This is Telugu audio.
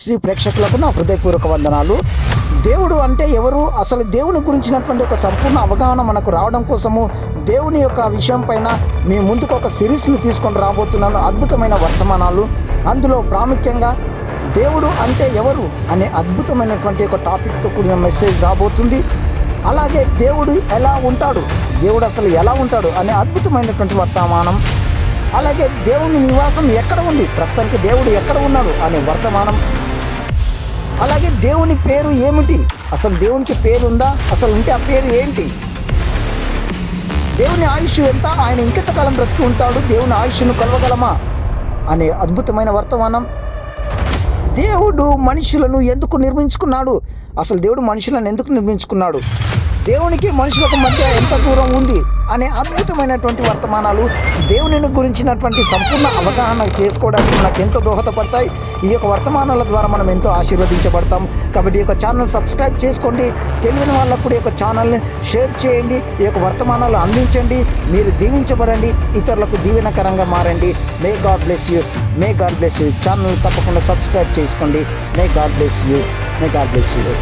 శ్రీ ప్రేక్షకులకు నా హృదయపూర్వక వందనాలు. దేవుడు అంటే ఎవరు, అసలు దేవుని గురించినటువంటి ఒక సంపూర్ణ అవగాహన మనకు రావడం కోసము దేవుని యొక్క విషయం పైన మీ ముందుకు ఒక సిరీస్ని తీసుకొని రాబోతున్నాను. అద్భుతమైన వర్తమానాలు, అందులో ప్రాముఖ్యంగా దేవుడు అంటే ఎవరు అనే అద్భుతమైనటువంటి ఒక టాపిక్తో కూడిన మెసేజ్ రాబోతుంది. అలాగే దేవుడు ఎలా ఉంటాడు, దేవుడు అసలు ఎలా ఉంటాడు అనే అద్భుతమైనటువంటి వర్తమానం. అలాగే దేవుని నివాసం ఎక్కడ ఉంది, ప్రస్తుతానికి దేవుడు ఎక్కడ ఉన్నాడు అనే వర్తమానం. అలాగే దేవుని పేరు ఏమిటి, అసలు దేవునికి పేరు ఉందా, అసలు ఉంటే ఆ పేరు ఏంటి, దేవుని ఆయుష్ ఎంత, ఆయన ఇంకెంతకాలం బ్రతికి ఉంటాడు, దేవుని ఆయుష్ను కొలవగలమా అనే అద్భుతమైన వర్తమానం. దేవుడు మనుషులను ఎందుకు నిర్మించుకున్నాడు, అసలు దేవుడు మనుషులను ఎందుకు నిర్మించుకున్నాడు, దేవునికి మనుషులకు మధ్య ఎంత దూరం ఉంది అనే అద్భుతమైనటువంటి వర్తమానాలు దేవుని గురించినటువంటి సంపూర్ణ అవగాహన చేసుకోవడానికి మనకు ఎంతో దోహదపడతాయి. ఈ యొక్క వర్తమానాల ద్వారా మనం ఎంతో ఆశీర్వదించబడతాం. కాబట్టి ఈ యొక్క ఛానల్ సబ్స్క్రైబ్ చేసుకోండి, తెలియని వాళ్ళకు కూడా ఈ యొక్క ఛానల్ని షేర్ చేయండి, ఈ యొక్క వర్తమానాలు అందించండి, మీరు దీవించబడండి, ఇతరులకు దీవెనకరంగా మారండి. May God bless you, may God bless you. Channel తప్పకుండా సబ్స్క్రైబ్ చేసుకోండి. May God bless you, may God bless you.